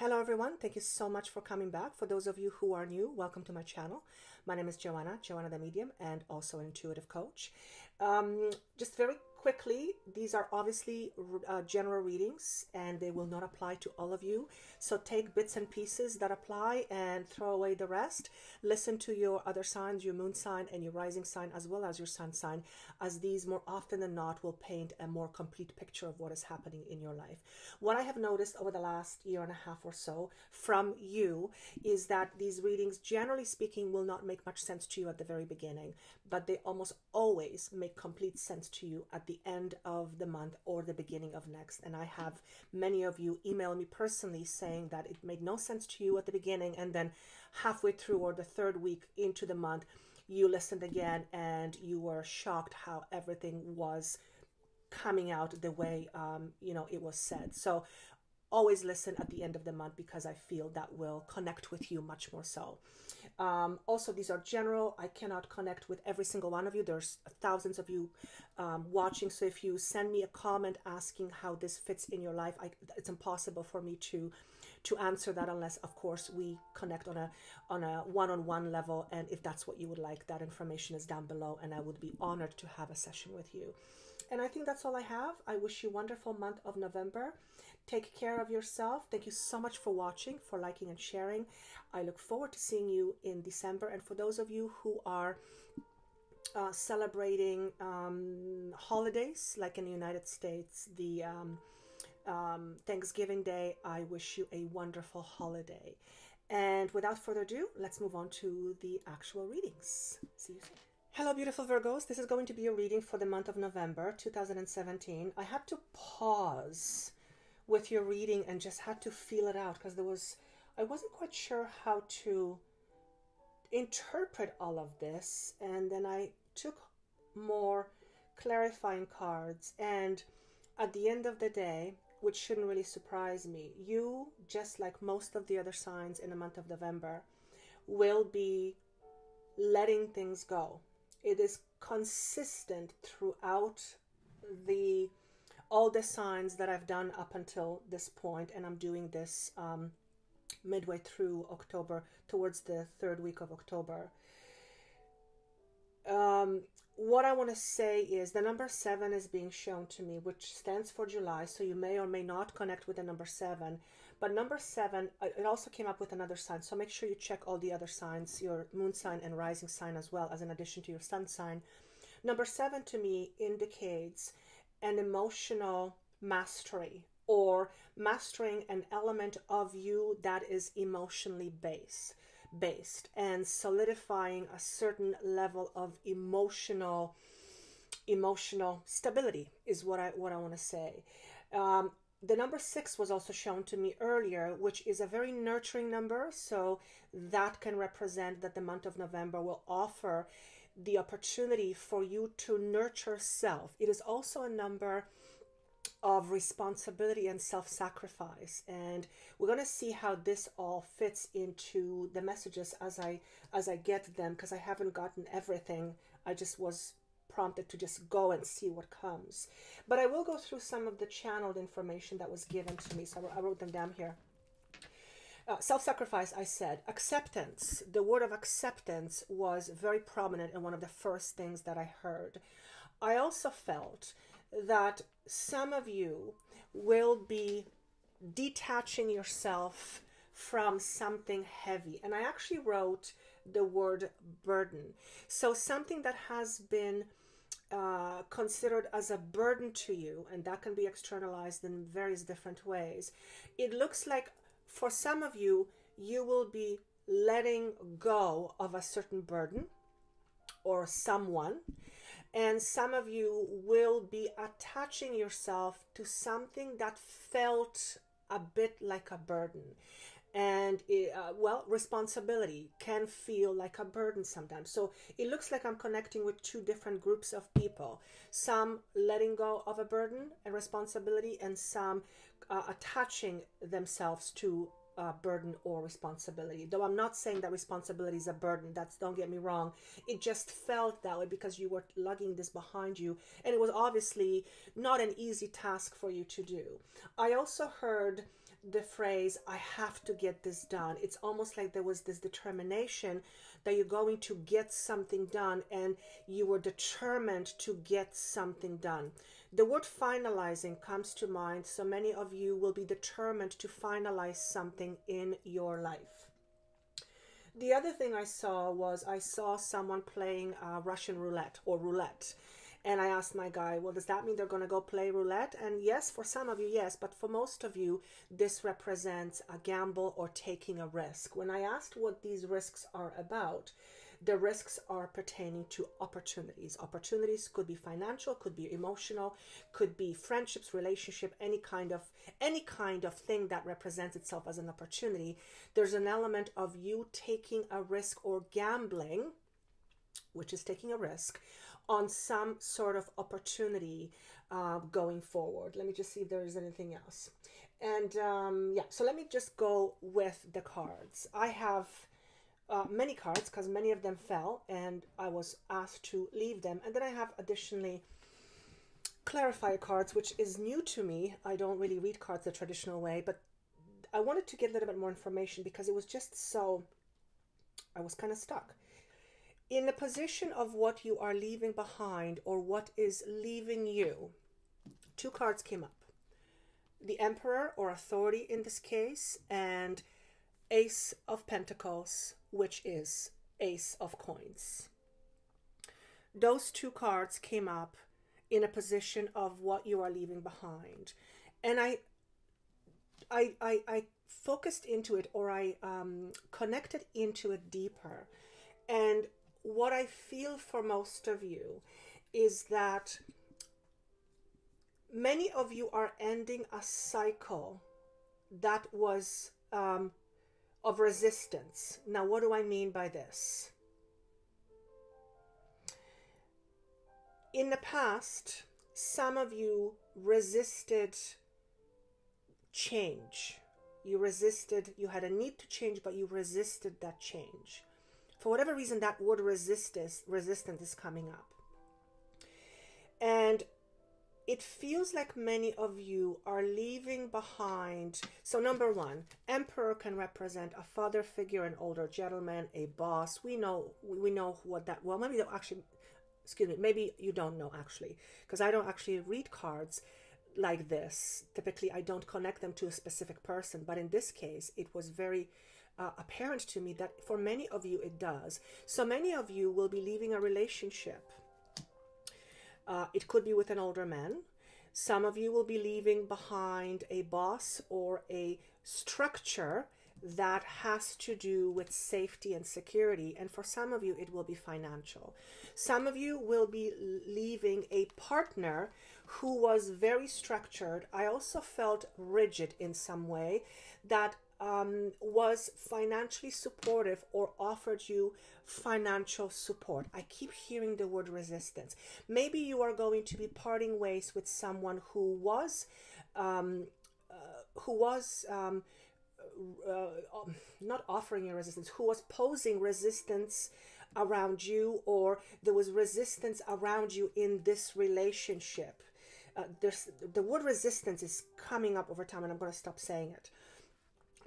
Hello everyone, thank you so much for coming back. For those of you who are new, welcome to my channel. My name is Joanna the Medium, and also an intuitive coach. Just very quickly, these are obviously general readings and they will not apply to all of you. So take bits and pieces that apply and throw away the rest. Listen to your other signs, your moon sign and your rising sign, as well as your sun sign, as these more often than not will paint a more complete picture of what is happening in your life. What I have noticed over the last year and a half or so from you is that these readings, generally speaking, will not make much sense to you at the very beginning, but they almost always make complete sense to you at the end of the month or the beginning of next. And I have many of you email me personally saying that it made no sense to you at the beginning, and then halfway through or the third week into the month you listened again and you were shocked how everything was coming out the way it was said. So always listen at the end of the month, because I feel that will connect with you much more so. Also, these are general. I cannot connect with every single one of you. There's thousands of you watching. So if you send me a comment asking how this fits in your life, it's impossible for me to answer that unless, of course, we connect on a one-on-one level. And if that's what you would like, that information is down below, and I would be honored to have a session with you. And I think that's all I have. I wish you a wonderful month of November. Take care of yourself. Thank you so much for watching, for liking and sharing. I look forward to seeing you in December. And for those of you who are celebrating holidays, like in the United States, the Thanksgiving Day, I wish you a wonderful holiday. And without further ado, let's move on to the actual readings. See you soon. Hello, beautiful Virgos. This is going to be a reading for the month of November 2017. I had to pause with your reading and just had to feel it out, because I wasn't quite sure how to interpret all of this. And then I took more clarifying cards, and at the end of the day, which shouldn't really surprise me, you, just like most of the other signs in the month of November, will be letting things go. It is consistent throughout all the signs that I've done up until this point, and I'm doing this midway through October, towards the third week of October. What I want to say is the number 7 is being shown to me, which stands for July, so you may or may not connect with the number 7. But number 7, it also came up with another sign, so make sure you check all the other signs, your moon sign and rising sign, as well as in addition to your sun sign. Number 7 to me indicates an emotional mastery, or mastering an element of you that is emotionally based and solidifying a certain level of emotional stability is what I want to say. The number 6 was also shown to me earlier, which is a very nurturing number. So that can represent that the month of November will offer the opportunity for you to nurture self. It is also a number of responsibility and self-sacrifice, and we're going to see how this all fits into the messages as I get them, because I haven't gotten everything. I just was prompted to just go and see what comes, but I will go through some of the channeled information that was given to me. So I wrote them down here. Self-sacrifice, I said. Acceptance, the word of acceptance was very prominent in one of the first things that I heard. I also felt that some of you will be detaching yourself from something heavy. And I actually wrote the word burden. So something that has been considered as a burden to you, and that can be externalized in various different ways. It looks like for some of you, you will be letting go of a certain burden or someone, and some of you will be attaching yourself to something that felt a bit like a burden. And responsibility can feel like a burden sometimes. So it looks like I'm connecting with two different groups of people. Some letting go of a burden and responsibility, and some attaching themselves to burden or responsibility. Though I'm not saying that responsibility is a burden. Don't get me wrong. It just felt that way because you were lugging this behind you, and it was obviously not an easy task for you to do. I also heard the phrase, I have to get this done. It's almost like there was this determination that you're going to get something done, and you were determined to get something done. The word finalizing comes to mind. So many of you will be determined to finalize something in your life. The other thing I saw someone playing Russian roulette or roulette. And I asked my guy, well, does that mean they're going to go play roulette? And yes, for some of you, yes. But for most of you, this represents a gamble or taking a risk. When I asked what these risks are about, the risks are pertaining to opportunities. Opportunities could be financial, could be emotional, could be friendships, relationship, any kind of thing that represents itself as an opportunity. There's an element of you taking a risk or gambling, which is taking a risk, on some sort of opportunity going forward. Let me just see if there is anything else. And yeah, so let me just go with the cards. I have many cards because many of them fell and I was asked to leave them. And then I have additionally clarifier cards, which is new to me. I don't really read cards the traditional way, but I wanted to get a little bit more information because it was just so, I was kind of stuck. In the position of what you are leaving behind or what is leaving you, two cards came up. The Emperor or Authority in this case, and Ace of Pentacles, which is Ace of Coins. Those two cards came up in a position of what you are leaving behind. And I focused into it, or I connected into it deeper. And what I feel for most of you is that many of you are ending a cycle that was of resistance. Now, what do I mean by this? In the past, some of you resisted change. You had a need to change, but you resisted that change. For whatever reason, that word resistance is coming up. And it feels like many of you are leaving behind. So number one, Emperor can represent a father figure, an older gentleman, a boss. We know what that, well, maybe actually, excuse me, maybe you don't know actually, because I don't actually read cards like this. Typically, I don't connect them to a specific person. But in this case, it was very apparent to me that for many of you it does. So many of you will be leaving a relationship. It could be with an older man. Some of you will be leaving behind a boss or a structure that has to do with safety and security. And for some of you, it will be financial. Some of you will be leaving a partner who was very structured. I also felt rigid in some way, that was financially supportive or offered you financial support. I keep hearing the word resistance. Maybe you are going to be parting ways with someone who was not offering you resistance, who was posing resistance around you, or there was resistance around you in this relationship. The word resistance is coming up over time, and I'm going to stop saying it.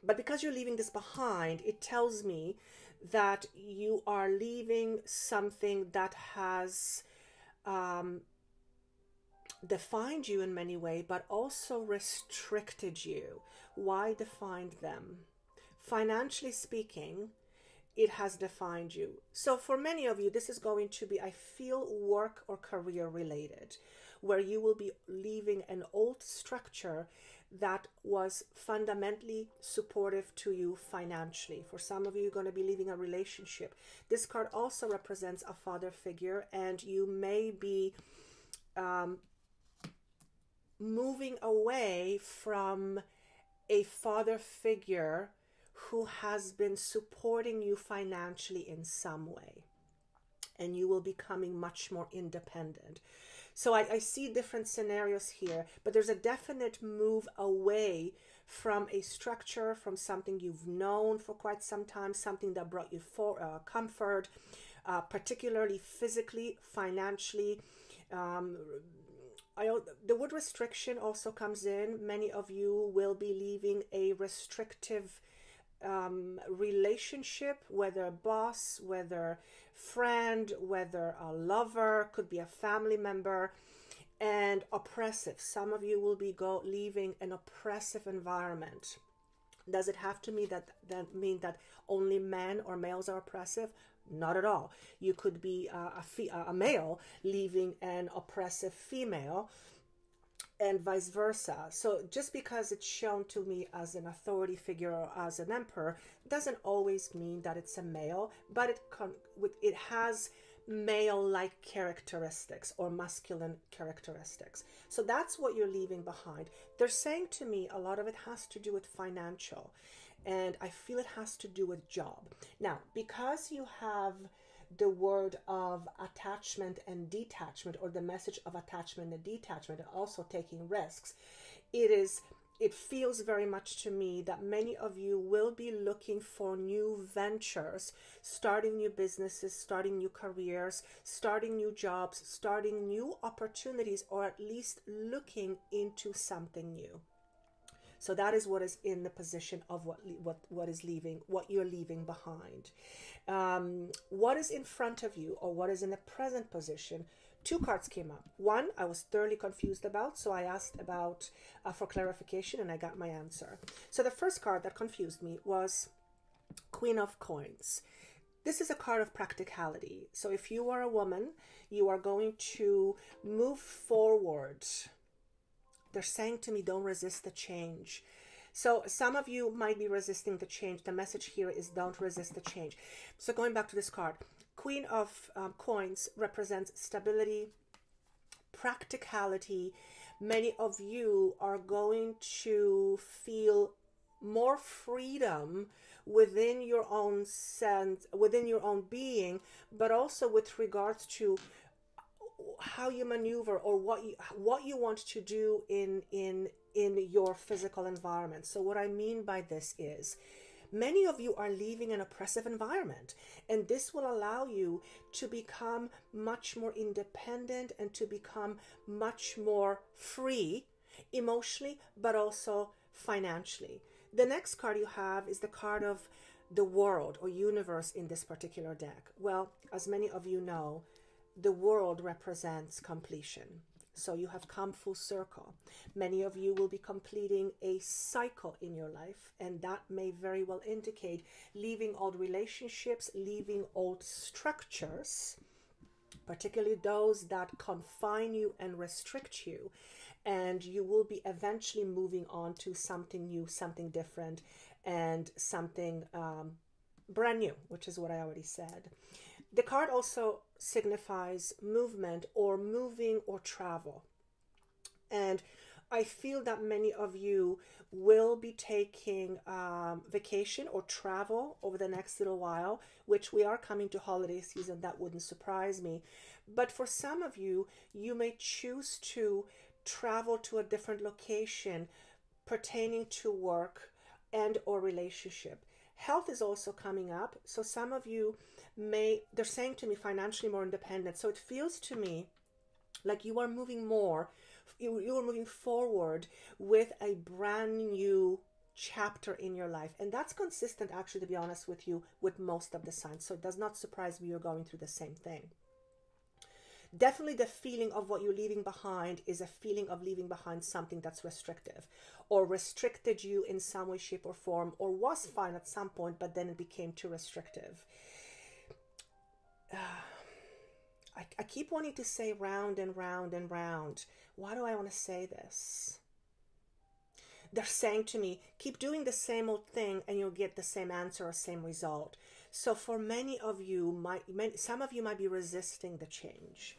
But because you're leaving this behind, it tells me that you are leaving something that has defined you in many ways, but also restricted you. Why defined them? Financially speaking, it has defined you. So for many of you, this is going to be, I feel, work or career related, where you will be leaving an old structure that was fundamentally supportive to you financially. For some of you, you're going to be leaving a relationship. This card also represents a father figure, and you may be moving away from a father figure who has been supporting you financially in some way, and you will be becoming much more independent. So I see different scenarios here, but there's a definite move away from a structure, from something you've known for quite some time, something that brought you comfort, particularly physically, financially, the word restriction also comes in. Many of you will be leaving a restrictive relationship, whether boss, whether friend, whether a lover, could be a family member, and oppressive. Some of you will be leaving an oppressive environment. Does it have to mean that only men or males are oppressive? Not at all. You could be a male leaving an oppressive female, and vice versa. So just because it's shown to me as an authority figure or as an emperor doesn't always mean that it's a male, but it has male-like characteristics or masculine characteristics. So that's what you're leaving behind. They're saying to me a lot of it has to do with financial, and I feel it has to do with job. Now, because you have the word of attachment and detachment, or the message of attachment and detachment, and also taking risks, it feels very much to me that many of you will be looking for new ventures, starting new businesses, starting new careers, starting new jobs, starting new opportunities, or at least looking into something new. So that is what is in the position of what is leaving, what you're leaving behind. What is in front of you, or what is in the present position? Two cards came up. One I was thoroughly confused about, so I asked about for clarification, and I got my answer. So the first card that confused me was Queen of Coins. This is a card of practicality. So if you are a woman, you are going to move forward. They're saying to me, don't resist the change. So some of you might be resisting the change. The message here is don't resist the change. So going back to this card, Queen of Coins represents stability, practicality. Many of you are going to feel more freedom within your own sense, within your own being, but also with regards to how you maneuver, or what you want to do in your physical environment. So what I mean by this is, many of you are leaving an oppressive environment, and this will allow you to become much more independent and to become much more free emotionally, but also financially. The next card you have is the card of the world or universe in this particular deck. Well, as many of you know, the world represents completion. So you have come full circle. Many of you will be completing a cycle in your life, and that may very well indicate leaving old relationships, leaving old structures, particularly those that confine you and restrict you, and you will be eventually moving on to something new, something different, and something brand new, which is what I already said. The card also signifies movement, or moving, or travel. And I feel that many of you will be taking vacation or travel over the next little while, which we are coming to holiday season. That wouldn't surprise me. But for some of you, you may choose to travel to a different location pertaining to work and or relationship. Health is also coming up. So some of you they're saying to me financially more independent. So it feels to me like you are moving more, you are moving forward with a brand new chapter in your life. And that's consistent, actually, to be honest with you, with most of the signs. So it does not surprise me you're going through the same thing. Definitely the feeling of what you're leaving behind is a feeling of leaving behind something that's restrictive, or restricted you in some way, shape, or form, or was fine at some point, but then it became too restrictive. I keep wanting to say round and round and round. Why do I want to say this? They're saying to me, keep doing the same old thing and you'll get the same answer or same result. So for many of you, some of you might be resisting the change.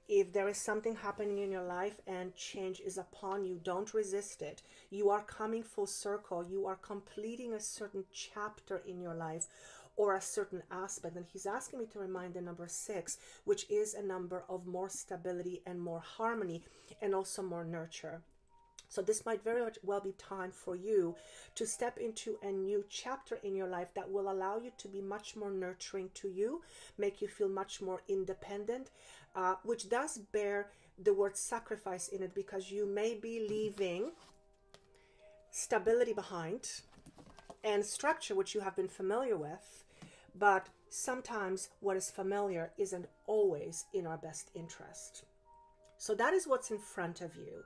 If there is something happening in your life and change is upon you, don't resist it. You are coming full circle. You are completing a certain chapter in your life, or a certain aspect. And he's asking me to remind the number 6, which is a number of more stability and more harmony, and also more nurture. So this might very well be time for you to step into a new chapter in your life that will allow you to be much more nurturing to you, make you feel much more independent, which does bear the word sacrifice in it, because you may be leaving stability behind and structure, which you have been familiar with, but sometimes what is familiar isn't always in our best interest. So that is what's in front of you.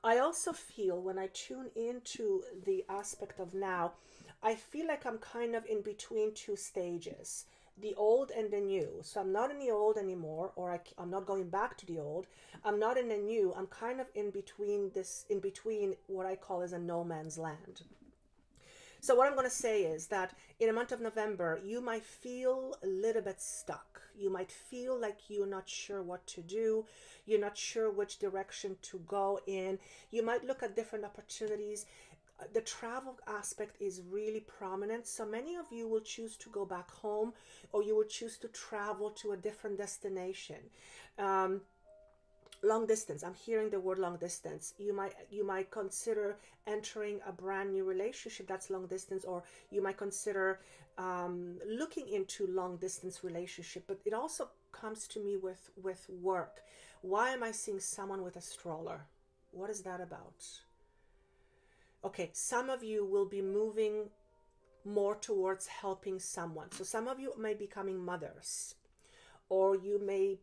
I also feel, when I tune into the aspect of now, I feel like I'm kind of in between two stages, the old and the new. So I'm not in the old anymore, or I'm not going back to the old. I'm not in the new. I'm kind of in between what I call as a no man's land. So what I'm going to say is that in the month of November, you might feel a little bit stuck. You might feel like you're not sure what to do. You're not sure which direction to go in. You might look at different opportunities. The travel aspect is really prominent. So many of you will choose to go back home, or you will choose to travel to a different destination. Long distance. I'm hearing the word long distance. You might consider entering a brand new relationship that's long distance, or you might consider looking into long distance relationship. But it also comes to me with work. Why am I seeing someone with a stroller? What is that about? Okay, some of you will be moving more towards helping someone. So some of you may be becoming mothers, or you may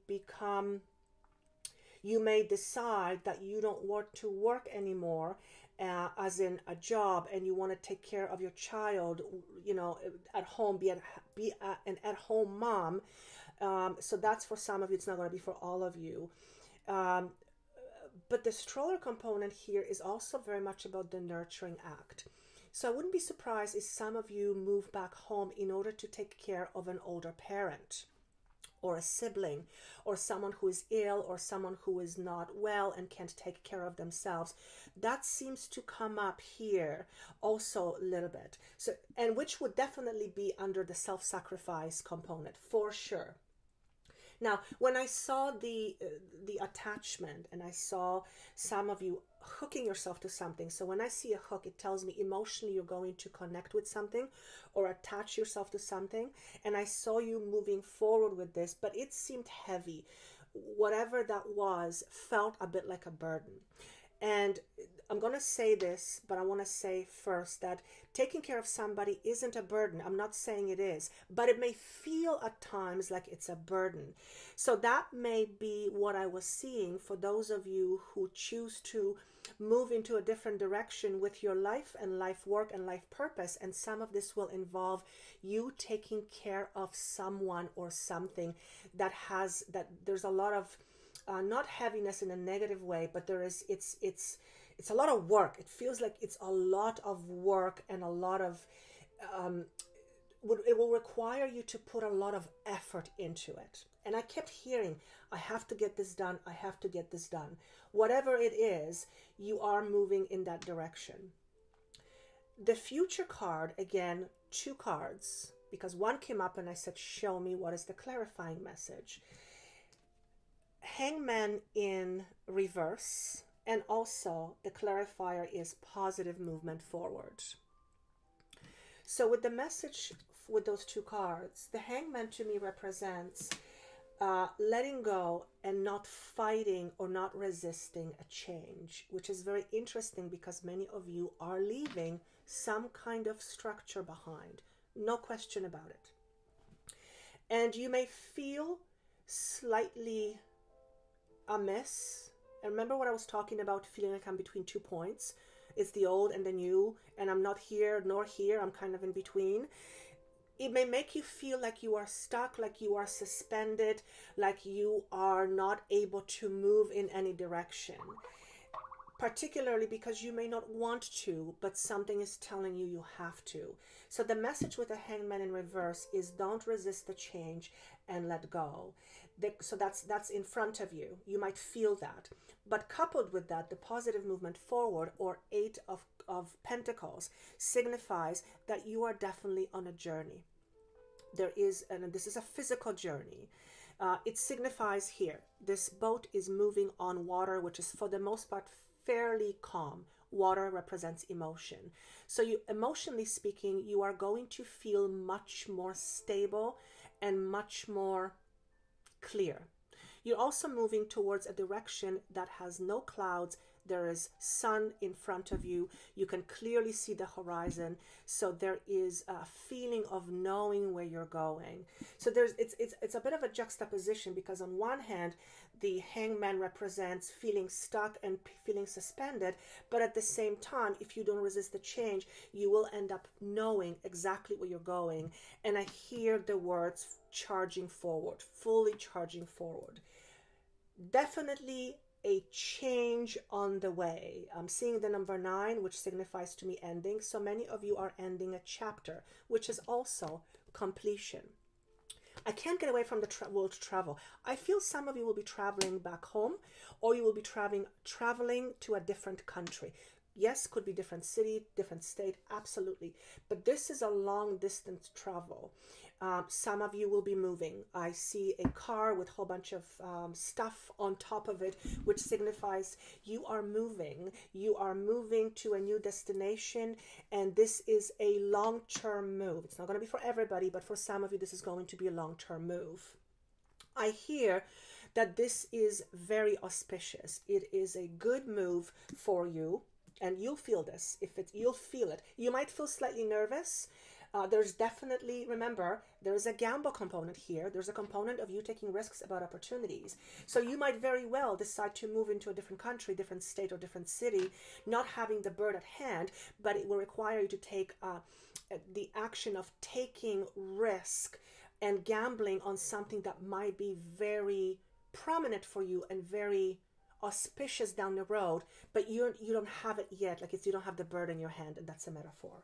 decide that you don't want to work anymore, as in a job, and you want to take care of your child, at home, be an at-home mom. So that's for some of you. It's not going to be for all of you. But the stroller component here is also very much about the nurturing act. So I wouldn't be surprised if some of you move back home in order to take care of an older parent, or a sibling, or someone who is ill, or someone who is not well and can't take care of themselves. That seems to come up here also a little bit. So, and which would definitely be under the self-sacrifice component for sure. Now, when I saw the attachment, and I saw some of you hooking yourself to something. So when I see a hook, it tells me emotionally you're going to connect with something or attach yourself to something. And I saw you moving forward with this, but it seemed heavy. Whatever that was felt a bit like a burden. And I'm going to say this, but I want to say first that taking care of somebody isn't a burden. I'm not saying it is, but it may feel at times like it's a burden. So that may be what I was seeing for those of you who choose to move into a different direction with your life and life work and life purpose. And some of this will involve you taking care of someone or something that there's a lot of not heaviness in a negative way, but it's a lot of work. It feels like it's a lot of work, and a lot of it will require you to put a lot of effort into it. And I kept hearing, I have to get this done. I have to get this done. Whatever it is, you are moving in that direction. The future card, again, 2 cards, because one came up and I said, show me what is the clarifying message. Hangman in reverse, and also the clarifier is positive movement forward. So with the message with those 2 cards, the Hangman to me represents letting go and not fighting or not resisting a change, which is very interesting because many of you are leaving some kind of structure behind. No question about it. And you may feel slightly amiss. And remember what I was talking about, feeling like I'm between 2 points. It's the old and the new, and I'm not here nor here. I'm kind of in between. It may make you feel like you are stuck, like you are suspended, like you are not able to move in any direction. Particularly because you may not want to, but something is telling you you have to. So the message with the Hangman in reverse is don't resist the change and let go. So that's in front of you. You might feel that. But coupled with that, the positive movement forward, or 8 of Pentacles, signifies that you are definitely on a journey. And this is a physical journey. It signifies here, this boat is moving on water, which is for the most part fairly calm. Water represents emotion. So emotionally speaking, you are going to feel much more stable and much more clear. You're also moving towards a direction that has no clouds. There is sun in front of you. You can clearly see the horizon. So there is a feeling of knowing where you're going. So it's a bit of a juxtaposition, because on one hand, the hangman represents feeling stuck and feeling suspended, but at the same time, if you don't resist the change, you will end up knowing exactly where you're going. And I hear the words charging forward, fully charging forward. Definitely a change on the way. I'm seeing the number 9, which signifies to me ending. So many of you are ending a chapter, which is also completion. I can't get away from the world travel. I feel some of you will be traveling back home, or you will be traveling to a different country. Yes, could be different city, different state, absolutely. But this is a long distance travel. Some of you will be moving. I see a car with a whole bunch of stuff on top of it, which signifies you are moving. You are moving to a new destination, and this is a long-term move. It's not going to be for everybody, but for some of you, this is going to be a long-term move. I hear that this is very auspicious. It is a good move for you, and you'll feel this. You'll feel it. You might feel slightly nervous. There's definitely, remember, there's a gamble component here. There's a component of you taking risks about opportunities. So you might very well decide to move into a different country, different state, or different city, not having the bird at hand, but it will require you to take the action of taking risk and gambling on something that might be very prominent for you and very auspicious down the road, but you don't have it yet. Like you don't have the bird in your hand, and that's a metaphor.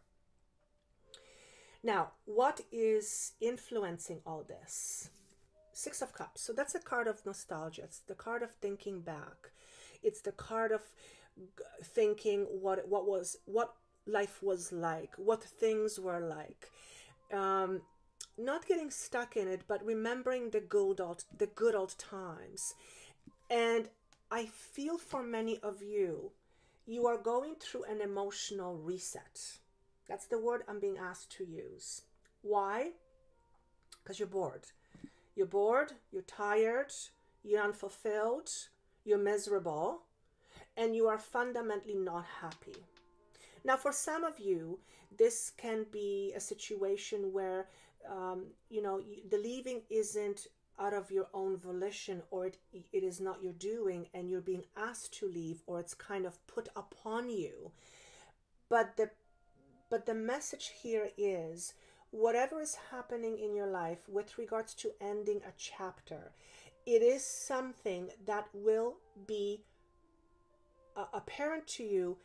Now, what is influencing all this? 6 of Cups. So that's a card of nostalgia. It's the card of thinking back. It's the card of thinking what life was like, what things were like. Not getting stuck in it, but remembering the good old times. And I feel for many of you, you are going through an emotional reset. That's the word I'm being asked to use. Why? Because you're bored. You're bored, you're tired, you're unfulfilled, you're miserable, and you are fundamentally not happy. Now, for some of you, this can be a situation where, the leaving isn't out of your own volition, or it is not your doing, and you're being asked to leave, or it's kind of put upon you. But the message here is, whatever is happening in your life with regards to ending a chapter, it is something that will be apparent to you,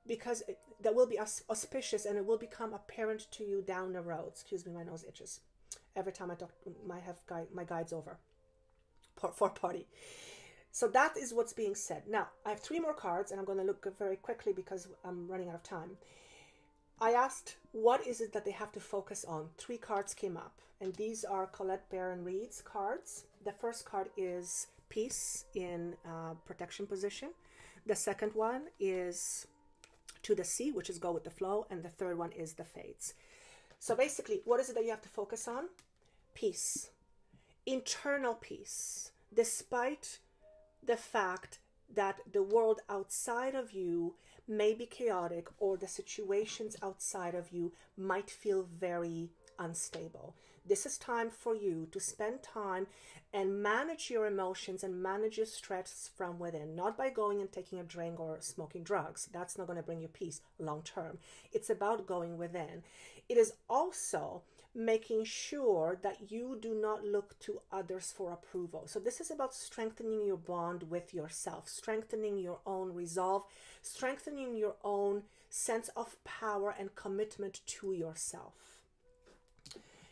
because that will be auspicious, and it will become apparent to you down the road. Excuse me, my nose itches. Every time I talk, my guide's over for party. So that is what's being said. Now, I have 3 more cards, and I'm going to look very quickly because I'm running out of time. I asked, what is it that they have to focus on? 3 cards came up, and these are Colette Baron-Reid's cards. The first card is Peace in protection position. The second one is To the Sea, which is Go with the Flow, and the third one is the Fates. So basically, what is it that you have to focus on? Peace. Internal peace. Despite the fact that the world outside of you may be chaotic, or the situations outside of you might feel very unstable. This is time for you to spend time and manage your emotions and manage your stress from within, not by going and taking a drink or smoking drugs. That's not going to bring you peace long term. It's about going within. It is also making sure that you do not look to others for approval. So this is about strengthening your bond with yourself, strengthening your own resolve, strengthening your own sense of power and commitment to yourself.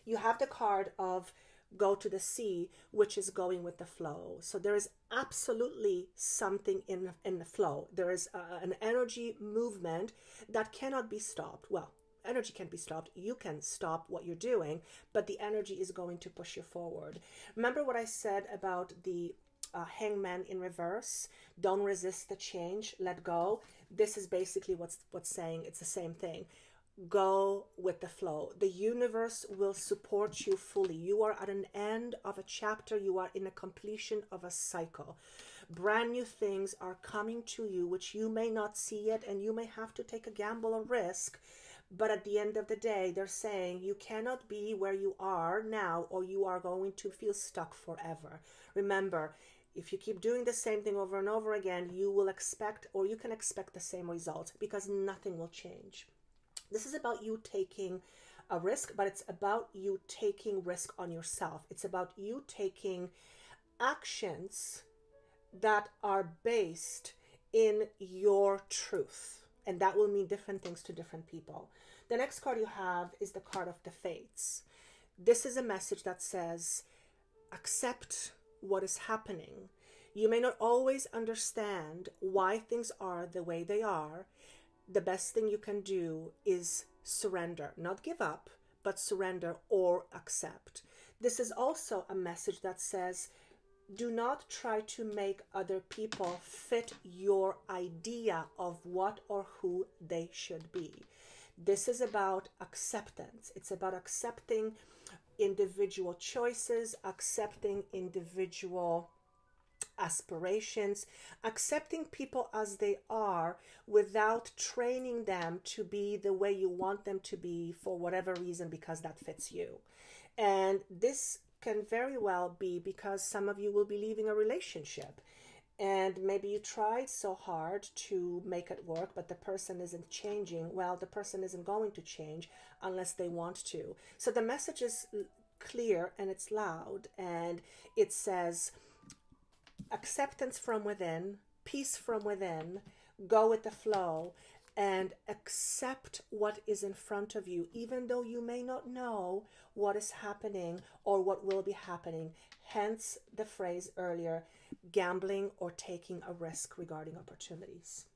You have the card of Go to the Sea, which is going with the flow. So there is absolutely something in the flow. There is an energy movement that cannot be stopped. Well, energy can't be stopped. You can stop what you're doing, but the energy is going to push you forward. Remember what I said about the hangman in reverse? Don't resist the change. Let go. This is basically what's saying. It's the same thing. go with the flow. The universe will support you fully. You are at an end of a chapter. You are in a completion of a cycle. Brand new things are coming to you, which you may not see yet, and you may have to take a gamble or risk. But at the end of the day, they're saying you cannot be where you are now, or you are going to feel stuck forever. Remember, if you keep doing the same thing over and over again, you will expect, or you can expect the same result, because nothing will change. This is about you taking a risk, but it's about you taking risk on yourself. It's about you taking actions that are based in your truth. And that will mean different things to different people. The next card you have is the card of the Fates. This is a message that says, accept what is happening. You may not always understand why things are the way they are. The best thing you can do is surrender, not give up, but surrender or accept. This is also a message that says, do not try to make other people fit your idea of what or who they should be. This is about acceptance. It's about accepting individual choices, accepting individual aspirations, accepting people as they are without training them to be the way you want them to be for whatever reason, because that fits you. And this can very well be because some of you will be leaving a relationship, and maybe you tried so hard to make it work, but the person isn't changing. Well, the person isn't going to change unless they want to. So the message is clear and it's loud, and it says acceptance from within, peace from within, go with the flow, and accept what is in front of you, even though you may not know what is happening or what will be happening. Hence the phrase earlier, gambling or taking a risk regarding opportunities.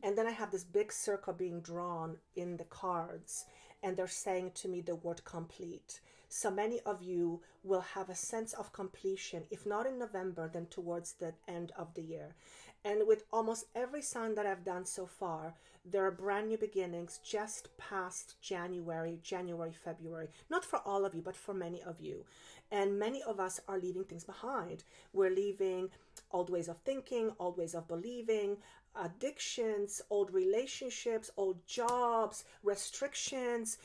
And then I have this big circle being drawn in the cards, and they're saying to me the word complete. So many of you will have a sense of completion, if not in November, then towards the end of the year. And with almost every sign that I've done so far, there are brand new beginnings just past January, February. Not for all of you, but for many of you. And many of us are leaving things behind. We're leaving old ways of thinking, old ways of believing, addictions, old relationships, old jobs, restrictions,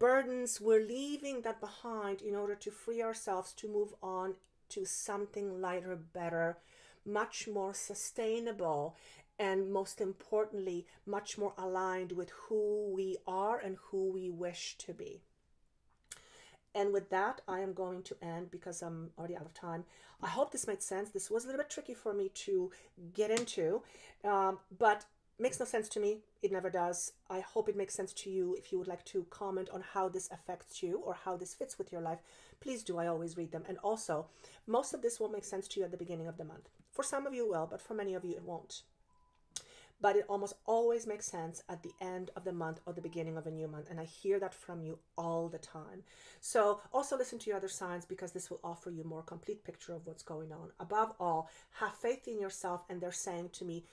burdens. We're leaving that behind in order to free ourselves to move on to something lighter, better, much more sustainable, and most importantly, much more aligned with who we are and who we wish to be. And with that, I am going to end because I'm already out of time. I hope this made sense. This was a little bit tricky for me to get into, but makes no sense to me. It never does. I hope it makes sense to you. If you would like to comment on how this affects you or how this fits with your life, please do. I always read them. And also, most of this won't make sense to you at the beginning of the month. For some of you it will, but for many of you it won't. But it almost always makes sense at the end of the month or the beginning of a new month. And I hear that from you all the time. So also listen to your other signs, because this will offer you a more complete picture of what's going on. Above all, have faith in yourself. And they're saying to me,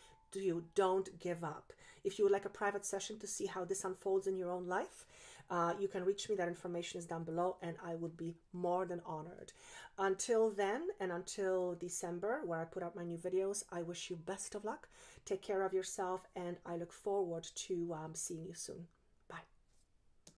don't give up. If you would like a private session to see how this unfolds in your own life, you can reach me. That information is down below, and I would be more than honored. Until then, and until December, where I put out my new videos, I wish you best of luck. Take care of yourself, and I look forward to seeing you soon.